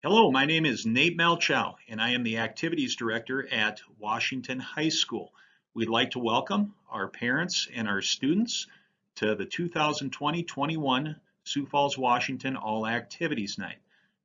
Hello, my name is Nate Malchow, and I am the Activities Director at Washington High School. We'd like to welcome our parents and our students to the 2020-21 Sioux Falls, Washington All Activities Night.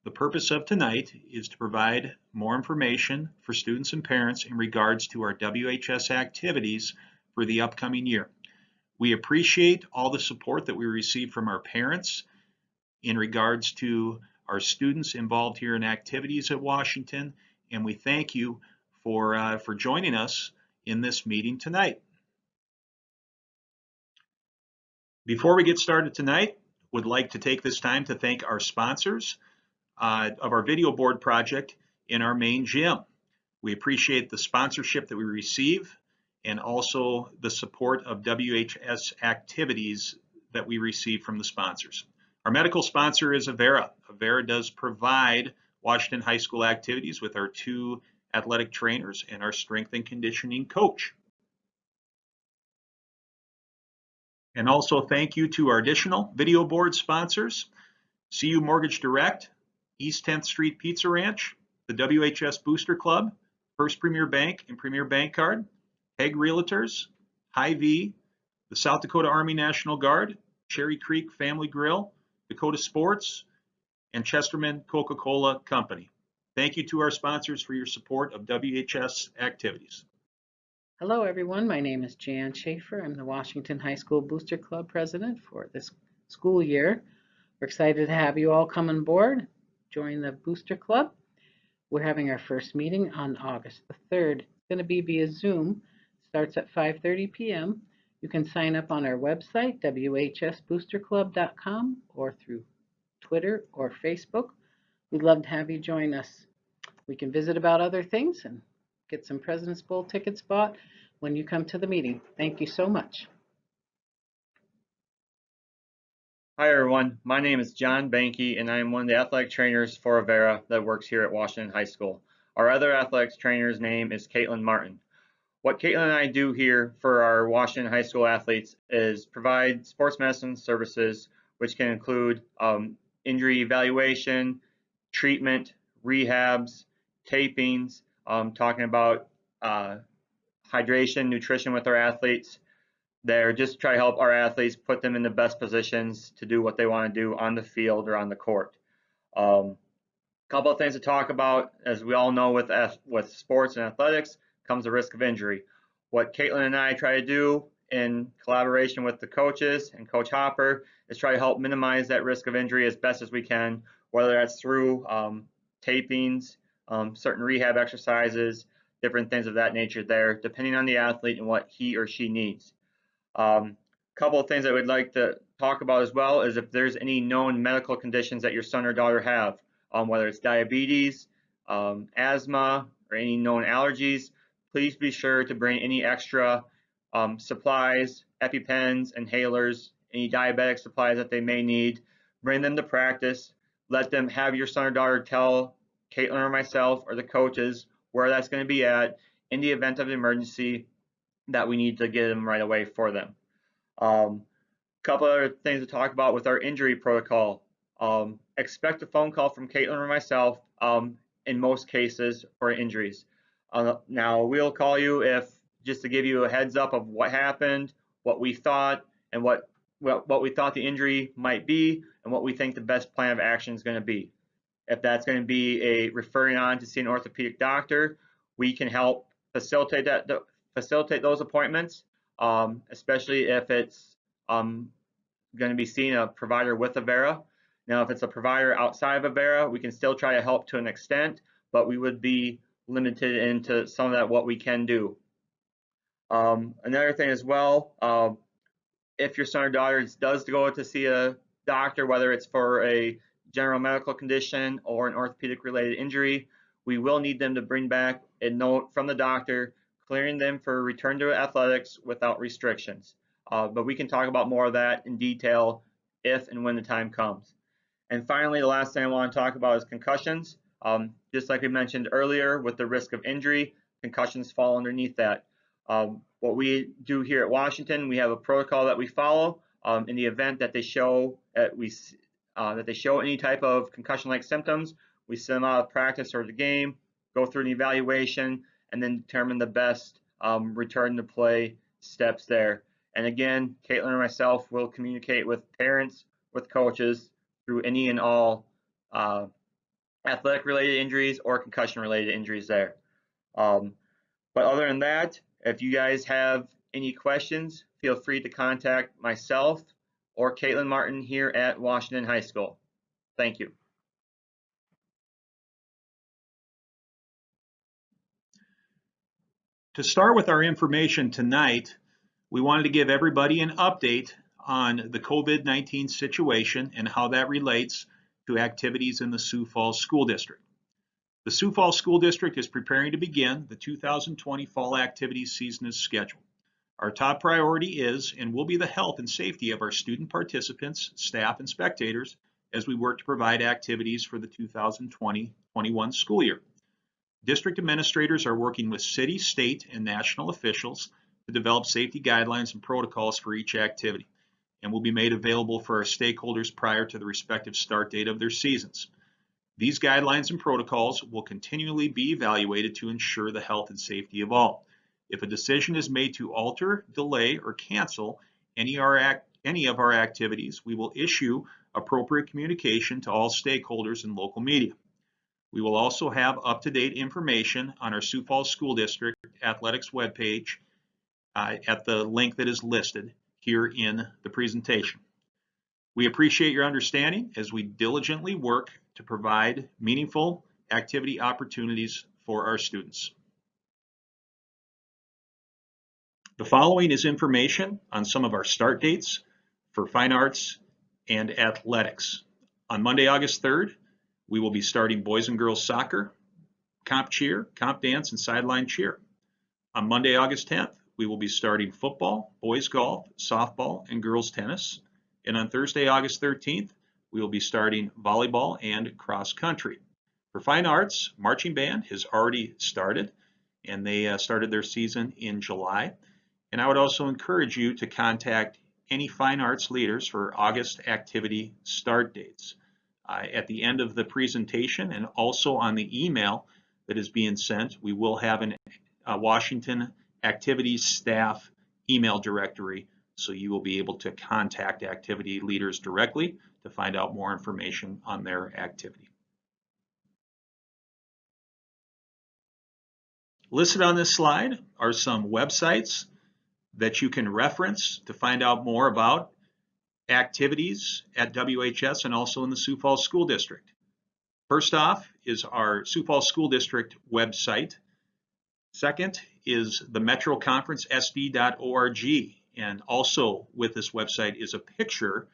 The purpose of tonight is to provide more information for students and parents in regards to our WHS activities for the upcoming year. We appreciate all the support that we receive from our parents in regards to our students involved here in activities at Washington, and we thank you for joining us in this meeting tonight. Before we get started tonight, would like to take this time to thank our sponsors of our video board project in our main gym. We appreciate the sponsorship that we receive and also the support of WHS activities that we receive from the sponsors. Our medical sponsor is Avera. Avera does provide Washington High School activities with our 2 athletic trainers and our strength and conditioning coach. And also thank you to our additional video board sponsors, CU Mortgage Direct, East 10th Street Pizza Ranch, the WHS Booster Club, First Premier Bank and Premier Bank Card, Peg Realtors, Hy-Vee, the South Dakota Army National Guard, Cherry Creek Family Grill, Dakota Sports, and Chesterman Coca-Cola Company. Thank you to our sponsors for your support of WHS activities. Hello everyone, my name is Jan Schaefer. I'm the Washington High School Booster Club president for this school year. We're excited to have you all come on board, join the Booster Club. We're having our first meeting on August the 3rd. It's going to be via Zoom. Starts at 5:30 p.m. You can sign up on our website, whsboosterclub.com, or through Twitter or Facebook. We'd love to have you join us. We can visit about other things and get some President's Bowl tickets bought when you come to the meeting. Thank you so much. Hi everyone, my name is John Banky and I am one of the athletic trainers for Avera that works here at Washington High School. Our other athletics trainer's name is Caitlin Martin. What Caitlin and I do here for our Washington High School athletes is provide sports medicine services, which can include injury evaluation, treatment, rehabs, tapings, talking about hydration, nutrition with our athletes. They're just try to help our athletes, put them in the best positions to do what they want to do on the field or on the court. Couple of things to talk about, as we all know with sports and athletics comes the risk of injury. What Caitlin and I try to do in collaboration with the coaches and Coach Hopper is try to help minimize that risk of injury as best as we can, whether that's through tapings, certain rehab exercises, different things of that nature there, depending on the athlete and what he or she needs. Couple of things I would like to talk about as well is if there's any known medical conditions that your son or daughter have, whether it's diabetes, asthma, or any known allergies, please be sure to bring any extra supplies, EpiPens, inhalers, any diabetic supplies that they may need. Bring them to practice. Let them have your son or daughter tell Caitlin or myself or the coaches where that's going to be at in the event of an emergency that we need to get them right away for them. Couple other things to talk about with our injury protocol. Expect a phone call from Caitlin or myself in most cases for injuries. Now we'll call you just to give you a heads up of what happened, what we thought, and what we thought the injury might be, and what we think the best plan of action is going to be. If that's going to be a referring on to see an orthopedic doctor, we can help facilitate those appointments, especially if it's going to be seeing a provider with Avera. Now, if it's a provider outside of Avera, we can still try to help to an extent, but we would be limited into some of that what we can do. Another thing as well, if your son or daughter does go to see a doctor, whether it's for a general medical condition or an orthopedic related injury, we will need them to bring back a note from the doctor clearing them for return to athletics without restrictions. But we can talk about more of that in detail if and when the time comes. And finally, the last thing I want to talk about is concussions. Just like we mentioned earlier with the risk of injury, concussions fall underneath that. What we do here at Washington, we have a protocol that we follow in the event that they show any type of concussion-like symptoms. We send them out of practice or the game, go through an evaluation, and then determine the best return to play steps there. And again, Caitlin and myself will communicate with parents, with coaches through any and all athletic-related injuries or concussion-related injuries there. But other than that, if you guys have any questions, feel free to contact myself or Caitlin Martin here at Washington High School. Thank you. To start with our information tonight, we wanted to give everybody an update on the COVID-19 situation and how that relates to activities in the Sioux Falls School District. The Sioux Falls School District is preparing to begin the 2020 fall activities season as scheduled. Our top priority is and will be the health and safety of our student participants, staff, and spectators as we work to provide activities for the 2020-21 school year. District administrators are working with city, state, and national officials to develop safety guidelines and protocols for each activity, and will be made available for our stakeholders prior to the respective start date of their seasons. These guidelines and protocols will continually be evaluated to ensure the health and safety of all. If a decision is made to alter, delay, or cancel any of our activities, we will issue appropriate communication to all stakeholders and local media. We will also have up-to-date information on our Sioux Falls School District Athletics webpage at the link that is listed here in the presentation. We appreciate your understanding as we diligently work to provide meaningful activity opportunities for our students. The following is information on some of our start dates for fine arts and athletics. On Monday, August 3rd, we will be starting boys and girls soccer, comp cheer, comp dance, and sideline cheer. On Monday, August 10th, we will be starting football, boys golf, softball, and girls tennis. And on Thursday, August 13th, we will be starting volleyball and cross country. For fine arts, marching band has already started, and they started their season in July. And I would also encourage you to contact any fine arts leaders for August activity start dates. At the end of the presentation and also on the email that is being sent, we will have a Washington activities staff email directory, so you will be able to contact activity leaders directly to find out more information on their activity. Listed on this slide are some websites that you can reference to find out more about activities at WHS and also in the Sioux Falls School District. First off is our Sioux Falls School District website. Second is the Metro Conference SD.org, and also with this website is a picture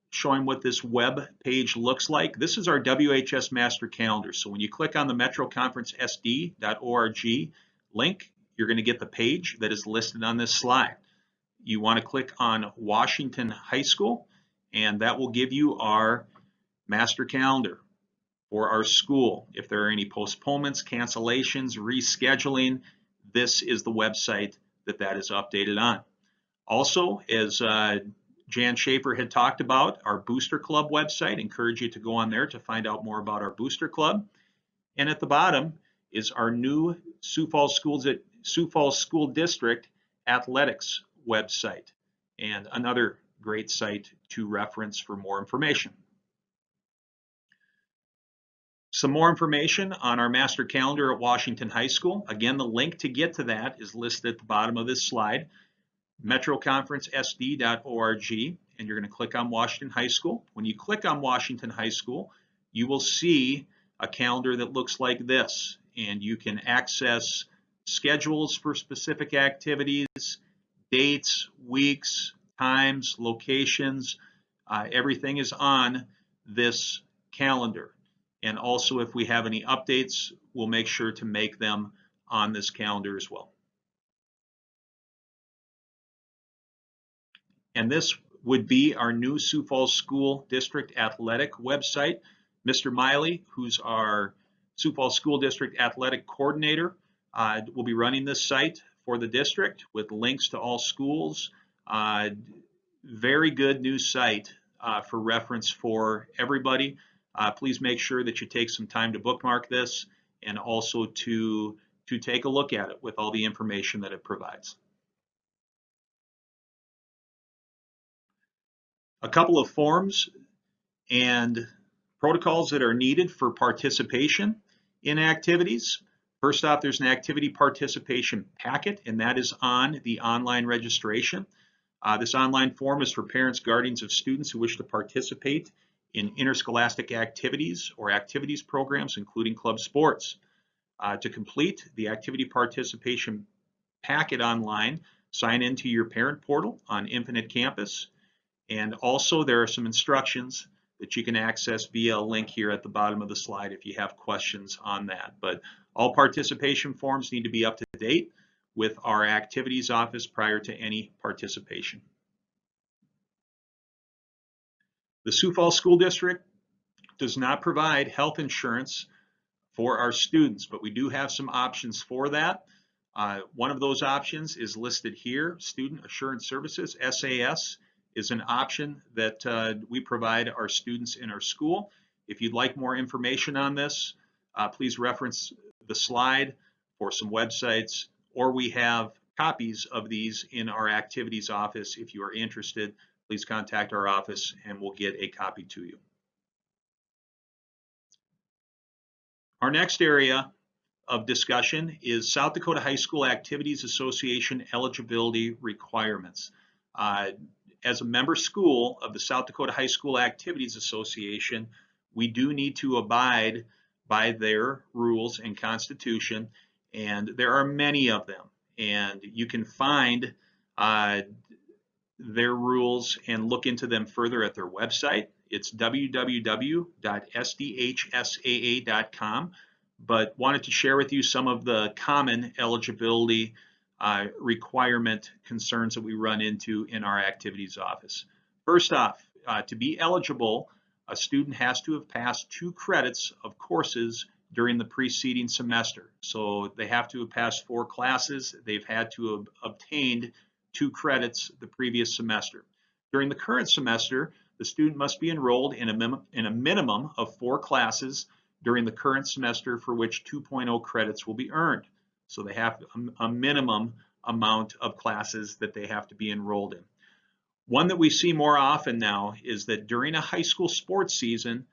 showing what this web page looks like. This is our WHS master calendar. So when you click on the Metro Conference SD.org link, you're going to get the page that is listed on this slide. You want to click on Washington High School, and that will give you our master calendar for our school. If there are any postponements, cancellations, rescheduling, this is the website that is updated on. Also, as Jan Schaefer had talked about, our Booster Club website, encourage you to go on there to find out more about our Booster Club. And at the bottom is our new Sioux Falls School District Athletics website, and another great site to reference for more information. Some more information on our master calendar at Washington High School. Again, the link to get to that is listed at the bottom of this slide, metroconferencesd.org, and you're going to click on Washington High School. When you click on Washington High School, you will see a calendar that looks like this, and you can access schedules for specific activities, dates, weeks, times, locations, everything is on this calendar. And also, if we have any updates, we'll make sure to make them on this calendar as well. And this would be our new Sioux Falls School District Athletic website. Mr. Miley, who's our Sioux Falls School District Athletic Coordinator, will be running this site for the district with links to all schools. Very good new site for reference for everybody. please make sure that you take some time to bookmark this and also to take a look at it with all the information that it provides. A couple of forms and protocols that are needed for participation in activities. First off, there's an activity participation packet, and that is on the online registration. This online form is for parents, guardians of students who wish to participate in interscholastic activities or activities programs, including club sports. To complete the activity participation packet online, sign into your parent portal on Infinite Campus. And also there are some instructions that you can access via a link here at the bottom of the slide if you have questions on that. But all participation forms need to be up to date with our activities office prior to any participation. The Sioux Falls School District does not provide health insurance for our students, but we do have some options for that. One of those options is listed here. Student Assurance Services, SAS, is an option that we provide our students in our school. If you'd like more information on this, please reference the slide for some websites, or we have copies of these in our activities office. If you are interested, please contact our office and we'll get a copy to you. Our next area of discussion is South Dakota High School Activities Association eligibility requirements. As a member school of the South Dakota High School Activities Association, we do need to abide by their rules and constitution, and there are many of them. And you can find their rules and look into them further at their website. It's www.sdhsaa.com, but wanted to share with you some of the common eligibility requirement concerns that we run into in our activities office. First off, to be eligible, a student has to have passed 2 credits of courses during the preceding semester. So they have to have passed 4 classes. They've had to have obtained 2 credits the previous semester. During the current semester, the student must be enrolled in a minimum of 4 classes during the current semester for which 2.0 credits will be earned. So they have a minimum amount of classes that they have to be enrolled in. One that we see more often now is that during a high school sports season,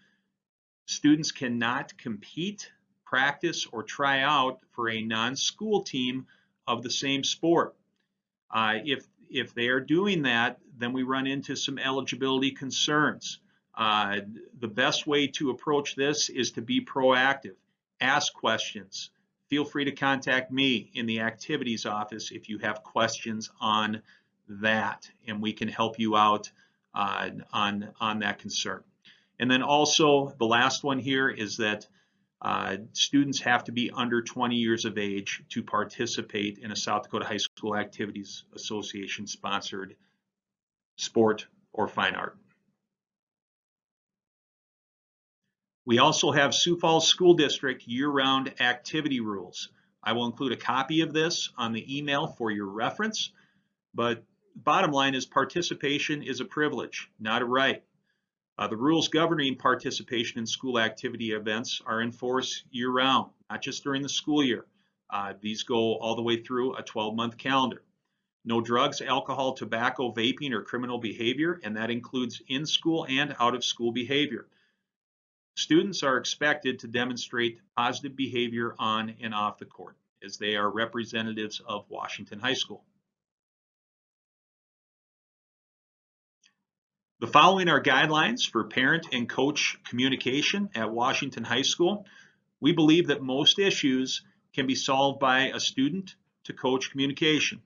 students cannot compete, practice, or try out for a non-school team of the same sport. If they are doing that, then we run into some eligibility concerns. The best way to approach this is to be proactive. Ask questions. Feel free to contact me in the activities office if you have questions on that, and we can help you out on that concern. And then also the last one here is that students have to be under 20 years of age to participate in a South Dakota High School Activities Association sponsored sport or fine art. We also have Sioux Falls School District year-round activity rules. I will include a copy of this on the email for your reference, but bottom line is participation is a privilege, not a right. The rules governing participation in school activity events are in force year-round, not just during the school year. These go all the way through a 12-month calendar. No drugs, alcohol, tobacco, vaping, or criminal behavior, and that includes in-school and out-of-school behavior. Students are expected to demonstrate positive behavior on and off the court, as they are representatives of Washington High School. The following are guidelines for parent and coach communication at Washington High School. We believe that most issues can be solved by a student to coach communication.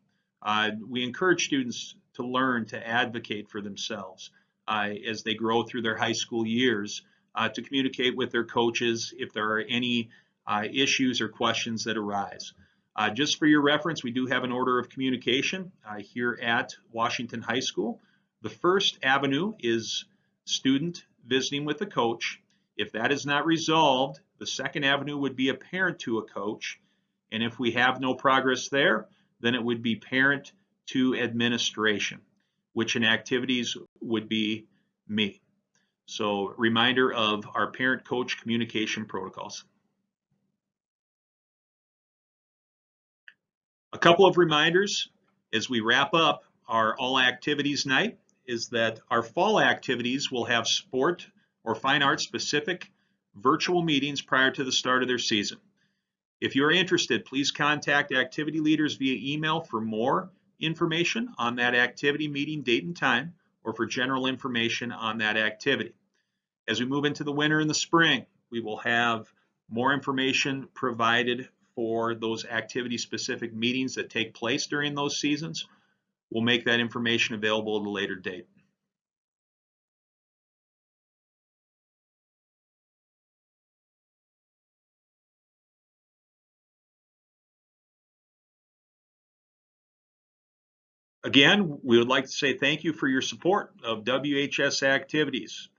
We encourage students to learn to advocate for themselves as they grow through their high school years, to communicate with their coaches if there are any issues or questions that arise. Just for your reference, we do have an order of communication here at Washington High School. The first avenue is student visiting with a coach. If that is not resolved, the second avenue would be a parent to a coach. And if we have no progress there, then it would be parent to administration, which in activities would be me. So reminder of our parent-coach communication protocols. A couple of reminders as we wrap up our all activities night is that our fall activities will have sport or fine arts specific virtual meetings prior to the start of their season. If you're interested, please contact activity leaders via email for more information on that activity meeting date and time, or for general information on that activity. As we move into the winter and the spring, we will have more information provided for those activity-specific meetings that take place during those seasons. We'll make that information available at a later date. Again, we would like to say thank you for your support of WHS activities.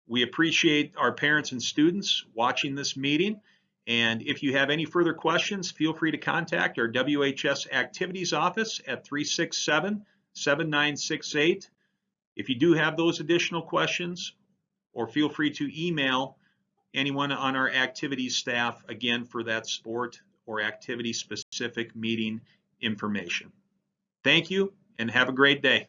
We appreciate our parents and students watching this meeting. And if you have any further questions, feel free to contact our WHS activities office at 367-7968. If you do have those additional questions, or feel free to email anyone on our activities staff, again, for that sport or activity specific meeting information. Thank you and have a great day.